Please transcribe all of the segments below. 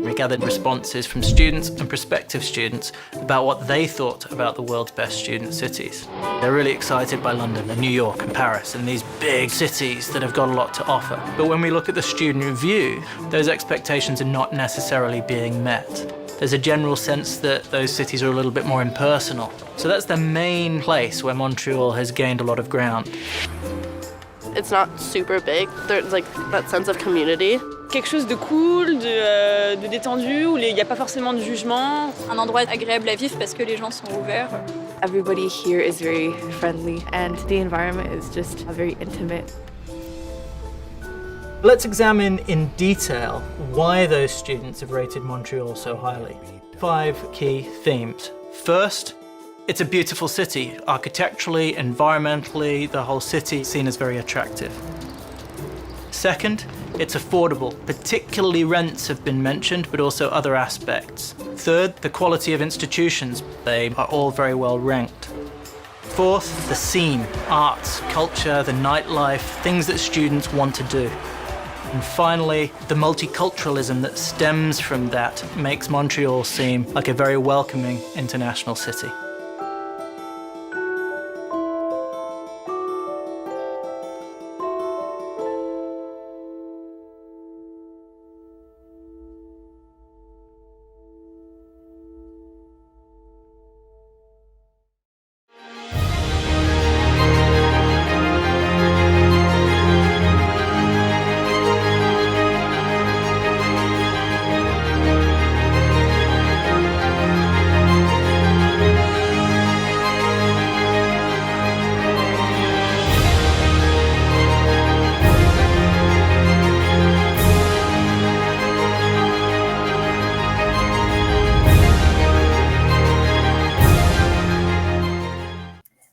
We gathered responses from students and prospective students about what they thought about the world's best student cities. They're really excited by London and New York and Paris and these big cities that have got a lot to offer. But when we look at the student review, those expectations are not necessarily being met. There's a general sense that those cities are a little bit more impersonal. So that's the main place where Montreal has gained a lot of ground. It's not super big. There's like that sense of community. Quelque chose de cool, de détendu, où il n'y a pas forcément de jugement. Un endroit agréable à vivre parce que les gens sont ouverts. Everybody here is very friendly and the environment is just very intimate. Let's examine in detail why those students have rated Montreal so highly. 5 key themes. First, it's a beautiful city. Architecturally, environmentally, the whole city is seen as very attractive. Second, it's affordable. Particularly rents have been mentioned, but also other aspects. Third, the quality of institutions. They are all very well ranked. Fourth, the scene, arts, culture, the nightlife, things that students want to do. And finally, the multiculturalism that stems from that makes Montreal seem like a very welcoming international city.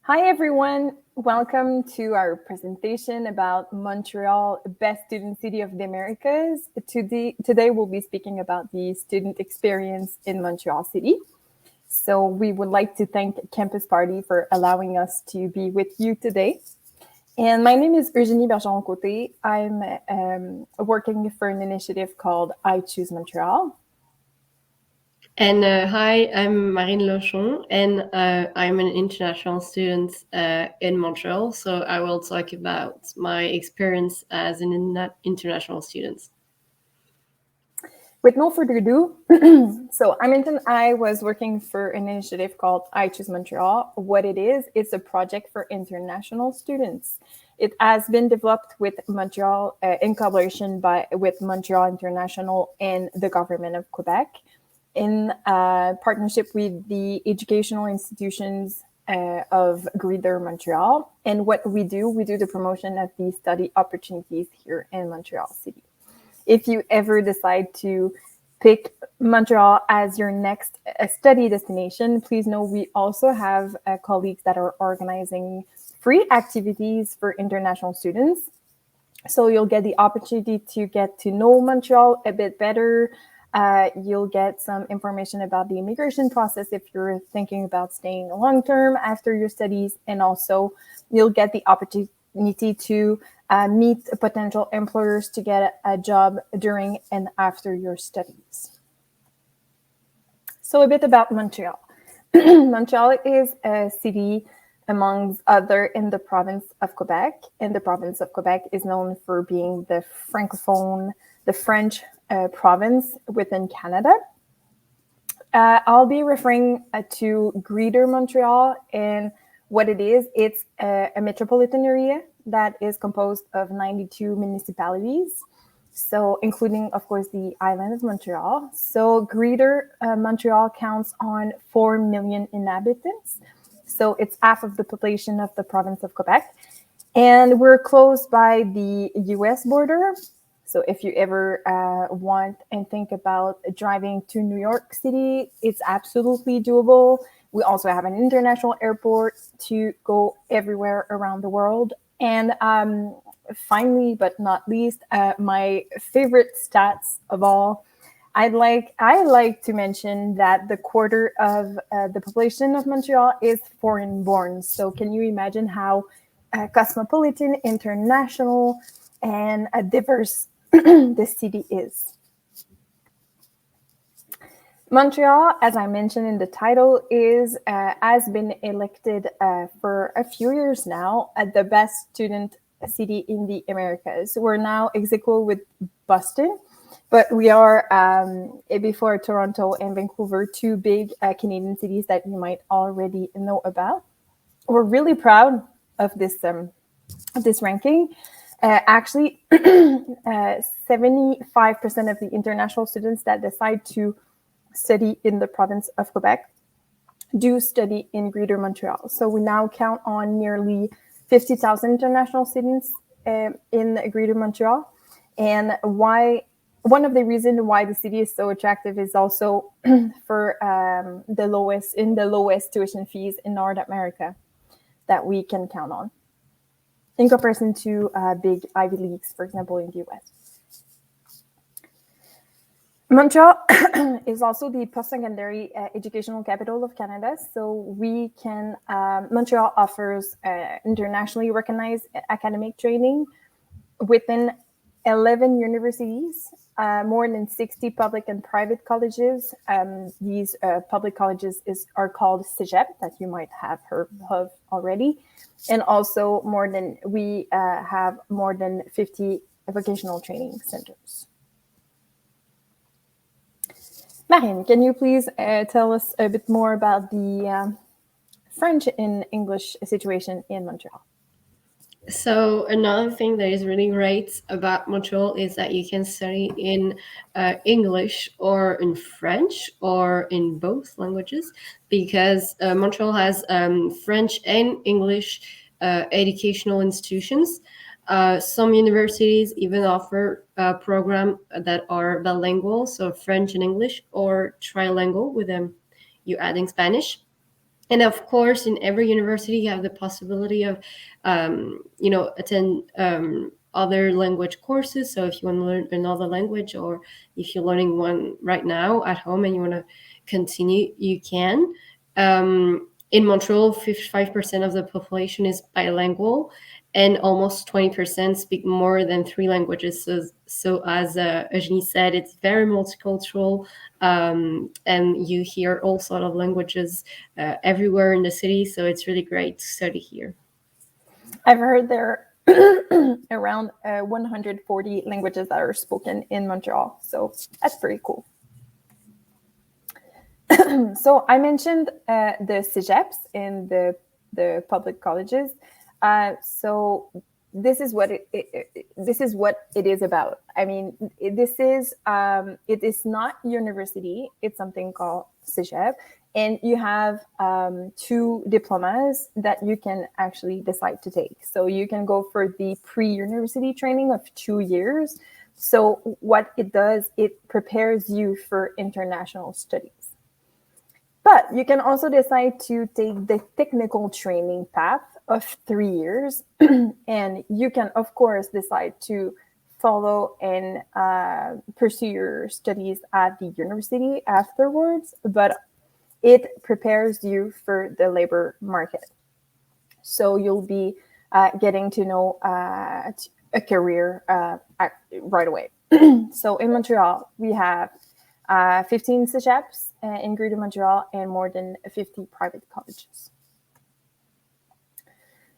Hi everyone, welcome to our presentation about Montreal, Best Student City of the Americas. Today we'll be speaking about the student experience in Montreal City. So we would like to thank Campus Party for allowing us to be with you today. And my name is Eugénie Bergeron-Côté. I'm working for an initiative called I Choose Montreal. And hi, I'm Marine Lochon, and I'm an international student in Montreal. So I will talk about my experience as an international student. With no further ado, so I was working for an initiative called I Choose Montreal. What it is, it's a project for international students. It has been developed with Montreal in collaboration with Montreal International and the government of Quebec, in partnership with the educational institutions of Greater Montreal. And what we do the promotion of the study opportunities here in Montreal City. If you ever decide to pick Montreal as your next study destination, please know we also have colleagues that are organizing free activities for international students. So you'll get the opportunity to get to know Montreal a bit better. You'll get some information about the immigration process if you're thinking about staying long-term after your studies. And also you'll get the opportunity to meet potential employers to get a job during and after your studies. So a bit about Montreal. Montreal is a city amongst other in the province of Quebec. And the province of Quebec is known for being the Francophone, the French province within Canada. I'll be referring to Greater Montreal, and what it is, it's a metropolitan area that is composed of 92 municipalities, so including, of course, the island of Montreal. So Greater Montreal counts on 4 million inhabitants, so it's half of the population of the province of Quebec, and we're close by the US border. So if you ever want and think about driving to New York City, it's absolutely doable. We also have an international airport to go everywhere around the world. And finally, but not least, my favorite stats of all, I like to mention that the quarter of the population of Montreal is foreign born. So can you imagine how cosmopolitan, international, and diverse the city is. Montreal, as I mentioned in the title, has been elected for a few years now the best student city in the Americas. We're now ex aequo with Boston, but we are before Toronto and Vancouver, two big Canadian cities that you might already know about. We're really proud of this ranking. Actually, 75% of the international students that decide to study in the province of Quebec do study in Greater Montreal. So we now count on nearly 50,000 international students in Greater Montreal. And one of the reasons why the city is so attractive is also for the lowest tuition fees in North America that we can count on, in comparison to big Ivy Leagues, for example, in the US. Montreal is also the post-secondary educational capital of Canada. So Montreal offers internationally recognized academic training within 11 universities, more than 60 public and private colleges. These public colleges are called CEJAVA, that you might have heard of already. And also we have more than 50 vocational training centers. Marine, can you please tell us a bit more about the French and English situation in Montreal? So another thing that is really great about Montreal is that you can study in English or in French or in both languages, because Montreal has French and English educational institutions. Some universities even offer a program that are bilingual, so French and English, or trilingual with you adding Spanish. And of course, in every university, you have the possibility of, attend other language courses. So if you want to learn another language, or if you're learning one right now at home and you want to continue, you can. In Montreal, 55% of the population is bilingual, and almost 20% speak more than 3 languages. So as Eugenie said, it's very multicultural, and you hear all sorts of languages everywhere in the city. So it's really great to study here. I've heard there are around 140 languages that are spoken in Montreal. So that's pretty cool. So I mentioned the CEGEPs in the public colleges. So this is what it is about. I mean, it is not university. It's something called CEGEP, and you have 2 diplomas that you can actually decide to take. So you can go for the pre-university training of 2 years. So what it does, it prepares you for international studies. But you can also decide to take the technical training path of 3 years. And you can, of course, decide to follow and pursue your studies at the university afterwards. But it prepares you for the labor market. So you'll be getting to know a career right away. So in Montreal, we have 15 CEGEPs in Greater Montreal and more than 50 private colleges.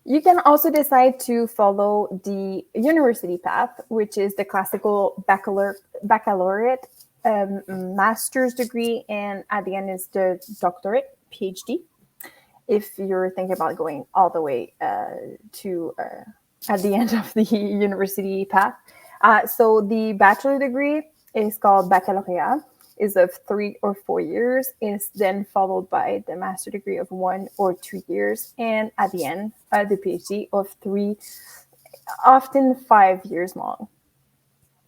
You can also decide to follow the university path, which is the classical baccalaureate, master's degree, and at the end is the doctorate, PhD, if you're thinking about going all the way to at the end of the university path. So the bachelor degree is called baccalaureate, is of 3 or 4 years, is then followed by the master degree of 1 or 2 years, and at the end, the PhD of 3, often 5 years long.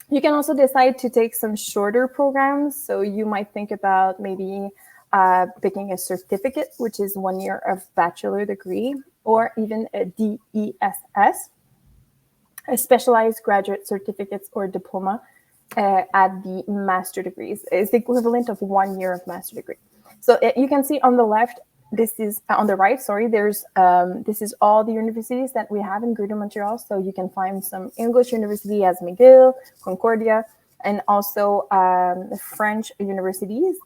You can also decide to take some shorter programs. So you might think about maybe picking a certificate, which is 1 year of bachelor degree, or even a DESS, a specialized graduate certificates or diploma at the master degrees. Is the equivalent of 1 year of master degree. So you can see on the left this is on the right. Sorry, there's this is all the universities that we have in Greater Montreal. So you can find some English university as McGill, Concordia, and also French universities.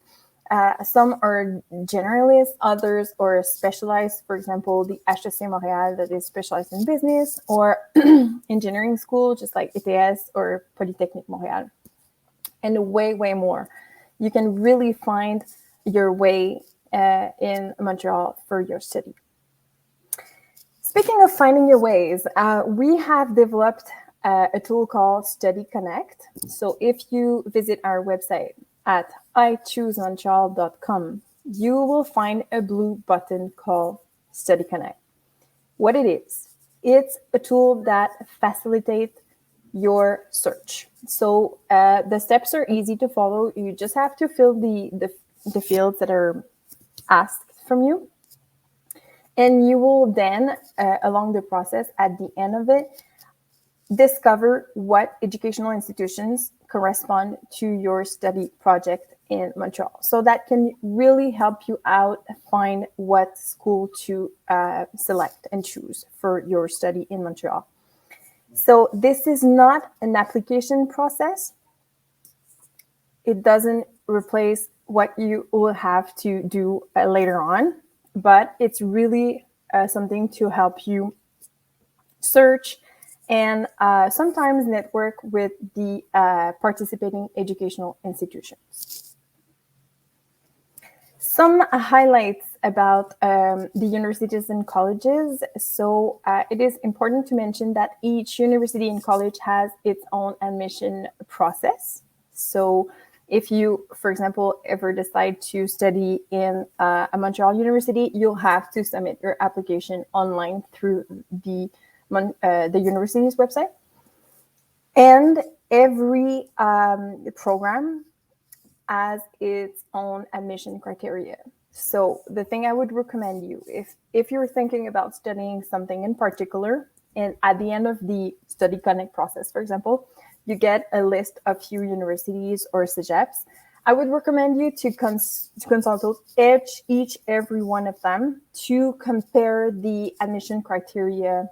Some are generalists, others are specialized. For example, the HEC Montréal that is specialized in business, or engineering school, just like ETS or Polytechnique Montréal, and way more. You can really find your way in Montreal for your study. Speaking of finding your ways, we have developed a tool called Study Connect. So if you visit our website at ichoosemontreal.com, you will find a blue button called Study Connect. What it is, it's a tool that facilitates your search. So the steps are easy to follow. You just have to fill the fields that are asked from you. And you will then, along the process, at the end of it, discover what educational institutions correspond to your study project in Montreal. So that can really help you out find what school to select and choose for your study in Montreal. So this is not an application process. It doesn't replace what you will have to do later on, but it's really something to help you search and sometimes network with the participating educational institutions. Some highlights about the universities and colleges. So it is important to mention that each university and college has its own admission process. So if you, for example, ever decide to study in a Montreal university, you'll have to submit your application online through the university's website. And every program has its own admission criteria. So the thing I would recommend you, if you're thinking about studying something in particular, and at the end of the Study Connect process, for example, you get a list of few universities or CEJAVs, I would recommend you to consult every one of them to compare the admission criteria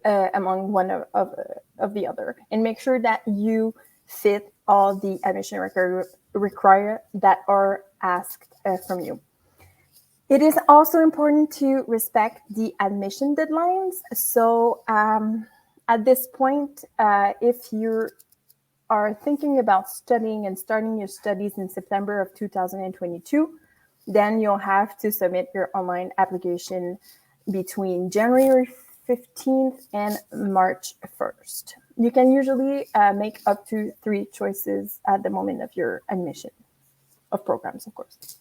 among one of the other, and make sure that you fit all the admission require that are asked from you. It is also important to respect the admission deadlines. So at this point, if you are thinking about studying and starting your studies in September of 2022, then you'll have to submit your online application between January 15th and March 1st. You can usually make up to 3 choices at the moment of your admission of programs, of course.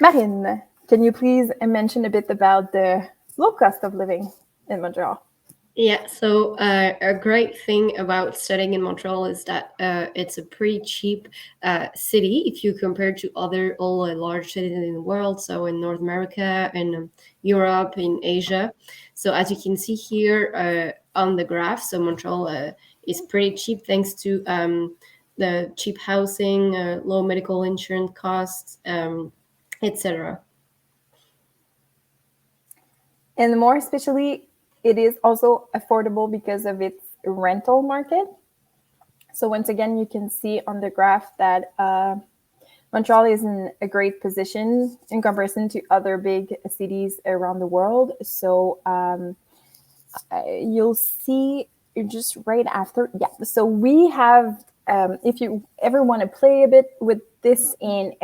Marine, can you please mention a bit about the low cost of living in Montreal? Yeah, so a great thing about studying in Montreal is that it's a pretty cheap city if you compare to all the large cities in the world. So in North America, in Europe, in Asia. So as you can see here on the graph, so Montreal is pretty cheap thanks to the cheap housing, low medical insurance costs, etc. And more especially, it is also affordable because of its rental market. So once again, you can see on the graph that Montreal is in a great position in comparison to other big cities around the world. So you'll see just right after. Yeah, so we have, if you ever want to play a bit with this and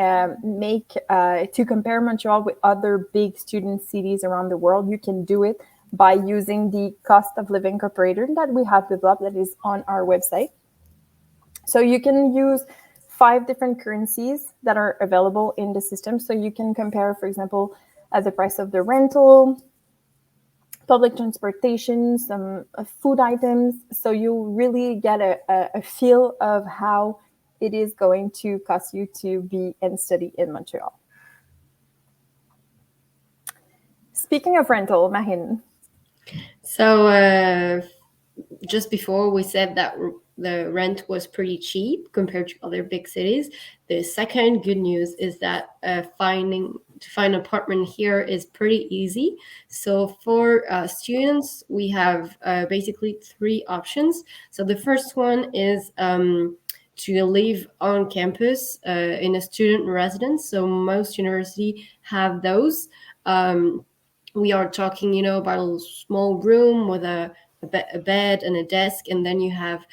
make to compare Montreal with other big student cities around the world, you can do it by using the cost of living comparator that we have developed that is on our website. So you can use 5 different currencies that are available in the system. So you can compare, for example, the price of the rental, public transportation, some food items. So you really get a feel of how it is going to cost you to be and study in Montreal. Speaking of rental, Marine. So just before we said that the rent was pretty cheap compared to other big cities. The second good news is that to find an apartment here is pretty easy. So for students, we have basically three options. So the first one is to live on campus in a student residence. So most university have those. We are talking, about a small room with a bed and a desk, and then you have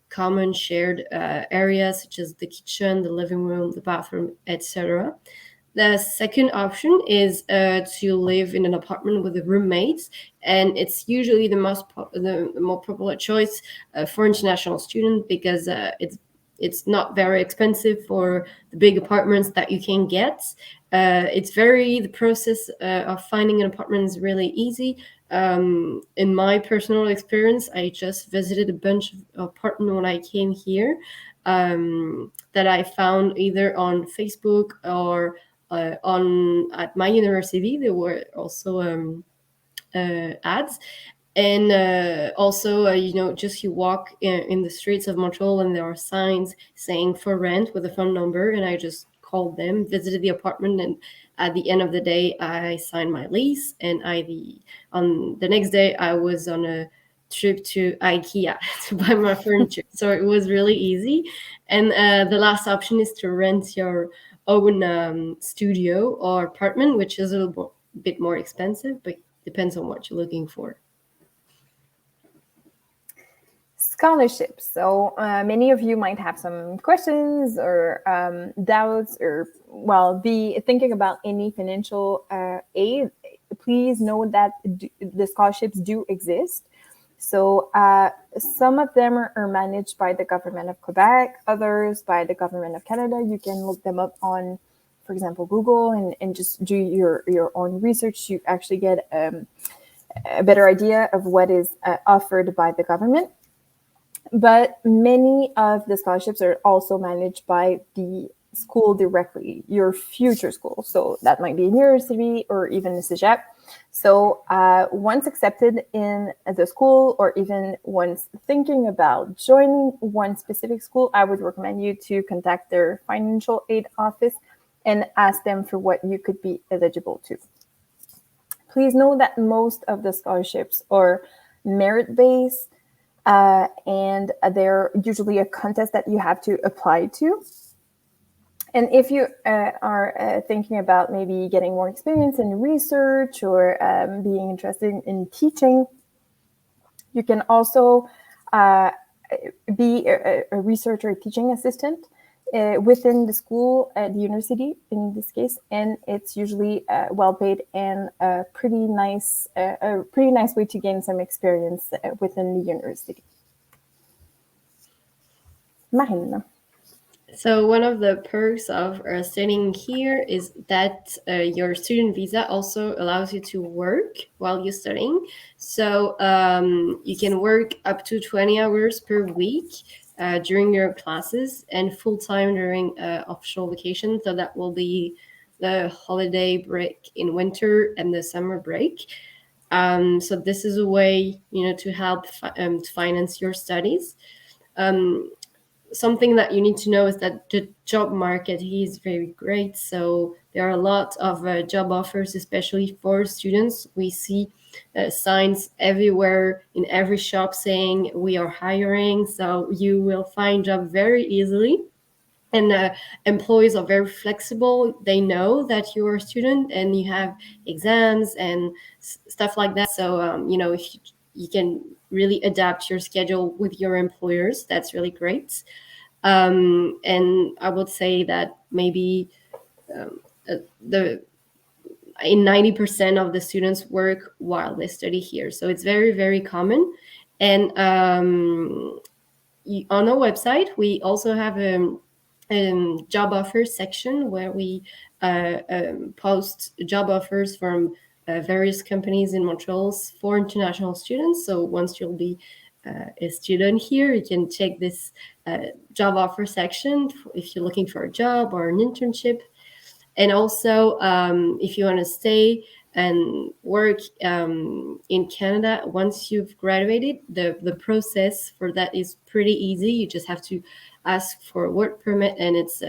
common shared areas such as the kitchen, the living room, the bathroom, etc. The second option is to live in an apartment with the roommates, and it's usually the more popular choice for international students because it's not very expensive for the big apartments that you can get. The process of finding an apartment is really easy. In my personal experience, I just visited a bunch of apartments when I came here that I found either on Facebook or at my university. There were also ads. And also, just you walk in the streets of Montreal and there are signs saying for rent with a phone number. And I just called them, visited the apartment, and at the end of the day, I signed my lease. And on the next day, I was on a trip to IKEA to buy my furniture. So it was really easy. And the last option is to rent your own studio or apartment, which is a bit more expensive, but depends on what you're looking for. Scholarships. So many of you might have some questions or doubts, or be thinking about any financial aid. Please know that the scholarships do exist. So some of them are managed by the government of Quebec, others by the government of Canada. You can look them up on, for example, Google, and just do your own research. You actually get a better idea of what is offered by the government. But many of the scholarships are also managed by the school directly, your future school. So that might be a university or even a CEJAVA. So once accepted in the school, or even once thinking about joining one specific school, I would recommend you to contact their financial aid office and ask them for what you could be eligible to. Please know that most of the scholarships are merit-based, and they're usually a contest that you have to apply to. And if you are thinking about maybe getting more experience in research or being interested in teaching, you can also be a research or a teaching assistant within the school at the university in this case, and it's usually well paid and a pretty nice way to gain some experience within the university. Marine. So one of the perks of studying here is that your student visa also allows you to work while you're studying. So you can work up to 20 hours per week during your classes, and full-time during official vacation. So that will be the holiday break in winter and the summer break. So this is a way, to help to finance your studies. Something that you need to know is that the job market is very great. So there are a lot of job offers, especially for students. We see signs everywhere in every shop saying we are hiring. So you will find job very easily. And employees are very flexible. They know that you're a student and you have exams and stuff like that. So, if you can really adapt your schedule with your employers, that's really great. And I would say that maybe in 90% of the students work while they study here. So it's very, very common. And on our website, we also have a job offers section where we post job offers from various companies in Montreal for international students. So once you'll be a student here, you can check this job offer section if you're looking for a job or an internship. And also, if you want to stay and work in Canada, once you've graduated, the process for that is pretty easy. You just have to ask for a work permit, and it's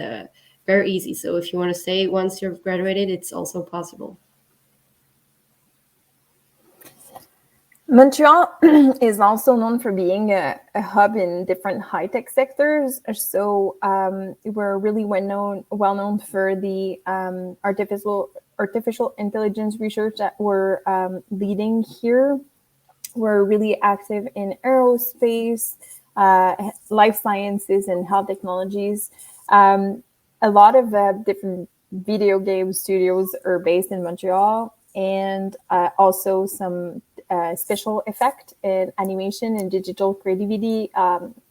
very easy. So if you want to say once you've graduated, it's also possible. Montreal is also known for being a hub in different high-tech sectors. So we're really well known for the artificial intelligence research that we're leading here. We're really active in aerospace, life sciences, and health technologies. A lot of different video game studios are based in Montreal, and also some special effect and animation and digital creativity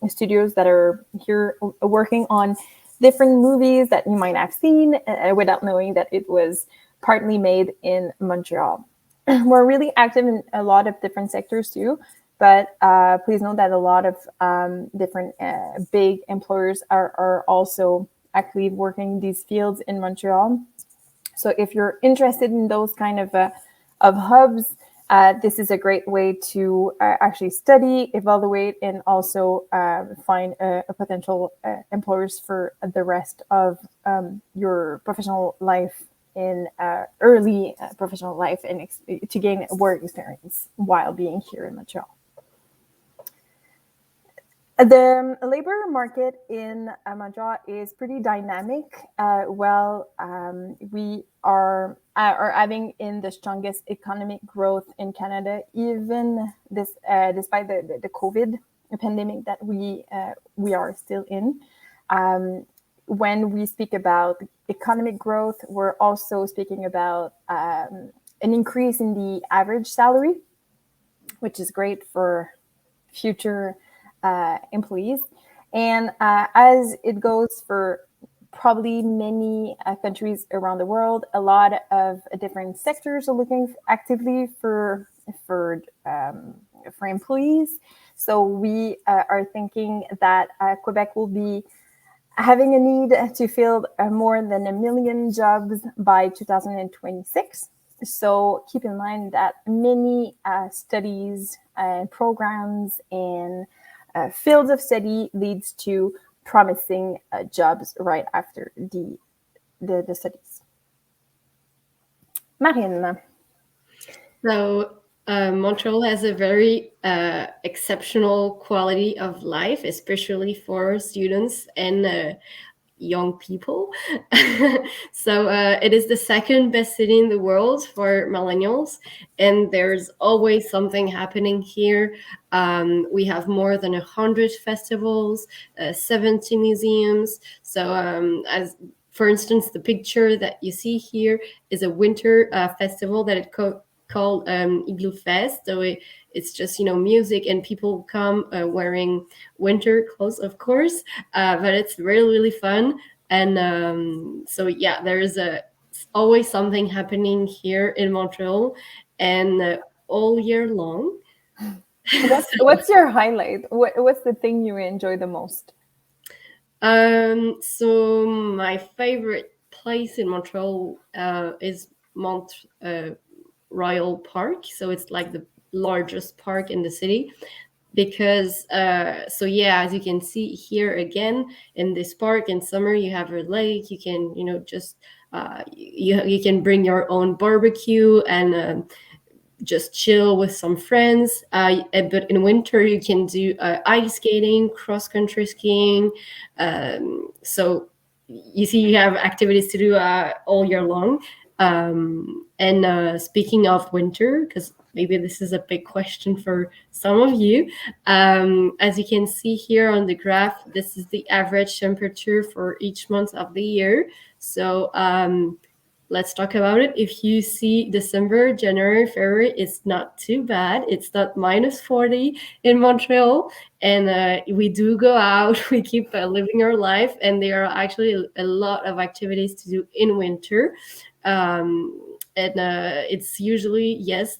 studios that are here working on different movies that you might have seen without knowing that it was partly made in Montreal. We're really active in a lot of different sectors too, but please know that a lot of different big employers are also actively working in these fields in Montreal. So if you're interested in those kind of hubs, this is a great way to actually study, evaluate, and also find a potential employers for the rest of your professional life in early professional life, and to gain work experience while being here in Montreal. The labor market in Montreal is pretty dynamic. We are having in the strongest economic growth in Canada, even despite the COVID pandemic that we are still in. When we speak about economic growth, we're also speaking about an increase in the average salary, which is great for future employees. And as it goes for probably many countries around the world, a lot of different sectors are looking actively for employees. So we are thinking that Quebec will be having a need to fill more than 1 million jobs by 2026. So keep in mind that many studies and programs and fields of study leads to promising jobs right after the studies. Marine. So Montreal has a very exceptional quality of life, especially for students and young people. So it is the second best city in the world for millennials, and there's always something happening here. We have more than 100 festivals, 70 museums. So as for instance, the picture that you see here is a winter festival that it called Igloo Fest. So it's just music, and people come wearing winter clothes, of course, but it's really, really fun. And so yeah, there is always something happening here in Montreal, and all year long. What's your highlight? What's the thing you enjoy the most? So my favorite place in Montreal is Royal Park. So it's like the largest park in the city, because so yeah, as you can see here again in this park, in summer you have a lake. You can just you can bring your own barbecue and just chill with some friends. But in winter you can do ice skating, cross country skiing. So you see, you have activities to do all year long. And speaking of winter, because maybe this is a big question for some of you, as you can see here on the graph, this is the average temperature for each month of the year. So let's talk about it. If you see December, January, February, it's not too bad. It's not -40 in Montreal. And we do go out, we keep living our life. And there are actually a lot of activities to do in winter. It's usually, yes,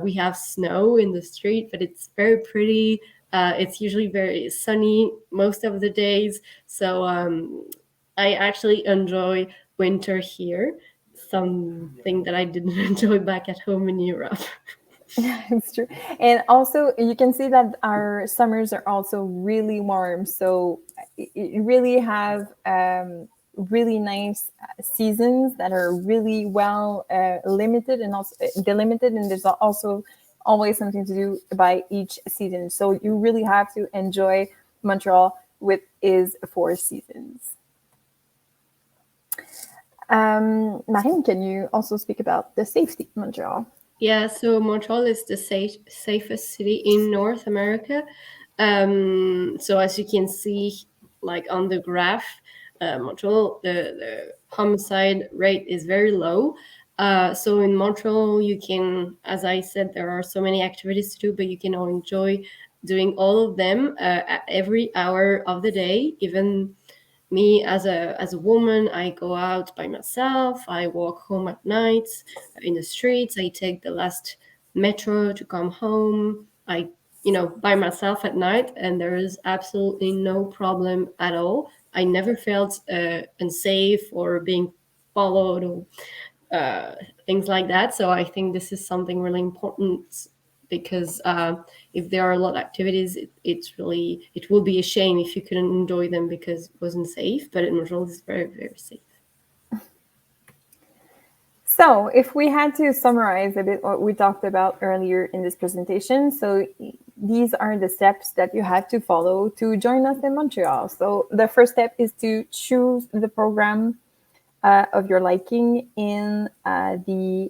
we have snow in the street, but it's very pretty. It's usually very sunny most of the days. So I actually enjoy winter here. something that I didn't enjoy back at home in Europe. It's true. And also, you can see that our summers are also really warm. So it really have really nice seasons that are really well limited and also delimited. And there's also always something to do by each season. So you really have to enjoy Montreal with its 4 seasons. Marine, can you also speak about the safety of Montreal? Yeah, so Montreal is the safest city in North America. So as you can see, like on the graph, Montreal, the homicide rate is very low. So in Montreal, you can, as I said, there are so many activities to do, but you can all enjoy doing all of them at every hour of the day. Even me as a woman, I go out by myself. I walk home at night in the streets. I take the last metro to come home. I, by myself at night, and there is absolutely no problem at all. I never felt unsafe or being followed or things like that. So I think this is something really important, because if there are a lot of activities, it will be a shame if you couldn't enjoy them because it wasn't safe. But in Montreal, it's very, very safe. So if we had to summarize a bit what we talked about earlier in this presentation, so these are the steps that you have to follow to join us in Montreal. So the first step is to choose the program of your liking in the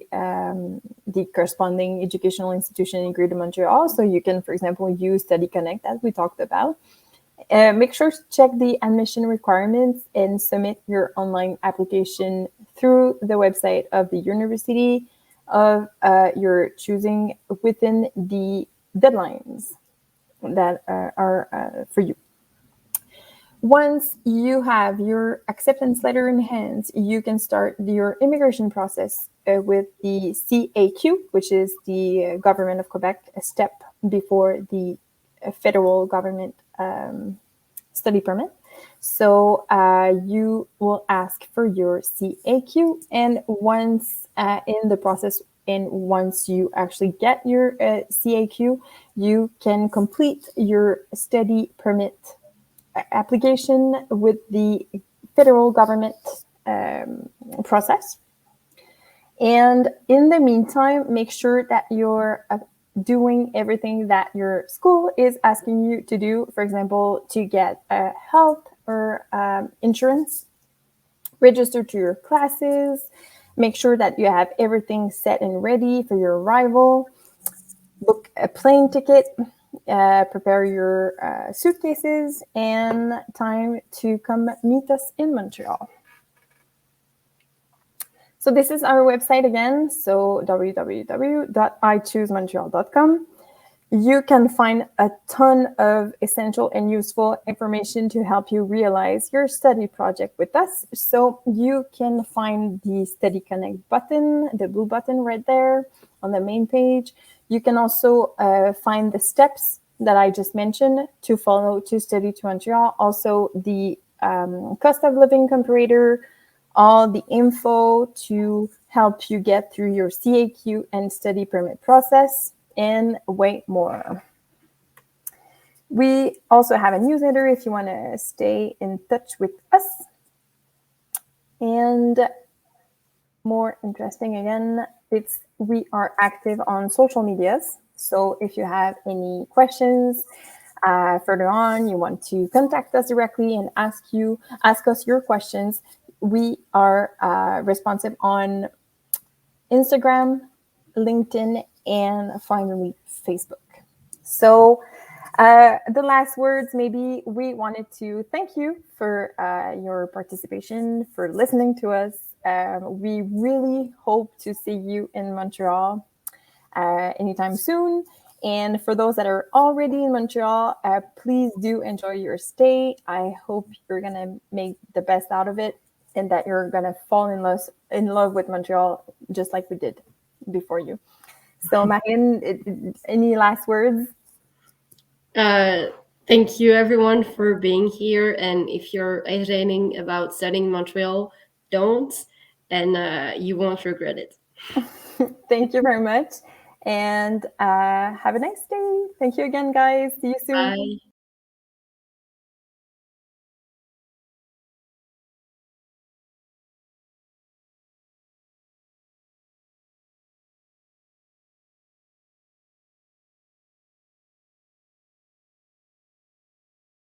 corresponding educational institution in Greater Montreal. So you can, for example, use Study Connect, as we talked about. Make sure to check the admission requirements and submit your online application through the website of the university of your choosing within the deadlines that are for you. Once you have your acceptance letter in hand, you can start your immigration process with the CAQ, which is the Government of Quebec, a step before the federal government study permit. So you will ask for your CAQ, and once in the process, and once you actually get your CAQ, you can complete your study permit application with the federal government process. And in the meantime, make sure that you're doing everything that your school is asking you to do. For example, to get health or insurance, register to your classes, make sure that you have everything set and ready for your arrival, book a plane ticket, prepare your suitcases, and time to come meet us in Montreal. So this is our website again, so www.ichoosemontreal.com. You can find a ton of essential and useful information to help you realize your study project with us. So you can find the Study Connect button, the blue button right there on the main page. You can also find the steps that I just mentioned to follow to study to Montreal. Also the cost of living comparator, all the info to help you get through your CAQ and study permit process, and way more. We also have a newsletter if you want to stay in touch with us. And more interesting again, we are active on social medias. So if you have any questions further on, you want to contact us directly and ask us your questions, we are responsive on Instagram, LinkedIn, and finally Facebook. So the last words, maybe we wanted to thank you for your participation, for listening to us. We really hope to see you in Montreal anytime soon. And for those that are already in Montreal, please do enjoy your stay. I hope you're going to make the best out of it, and that you're going to fall in love with Montreal, just like we did before you. So Marine, any last words? Thank you everyone for being here. And if you're hesitating about studying Montreal, don't. and you won't regret it. Thank you very much. And have a nice day. Thank you again, guys. See you soon. Bye.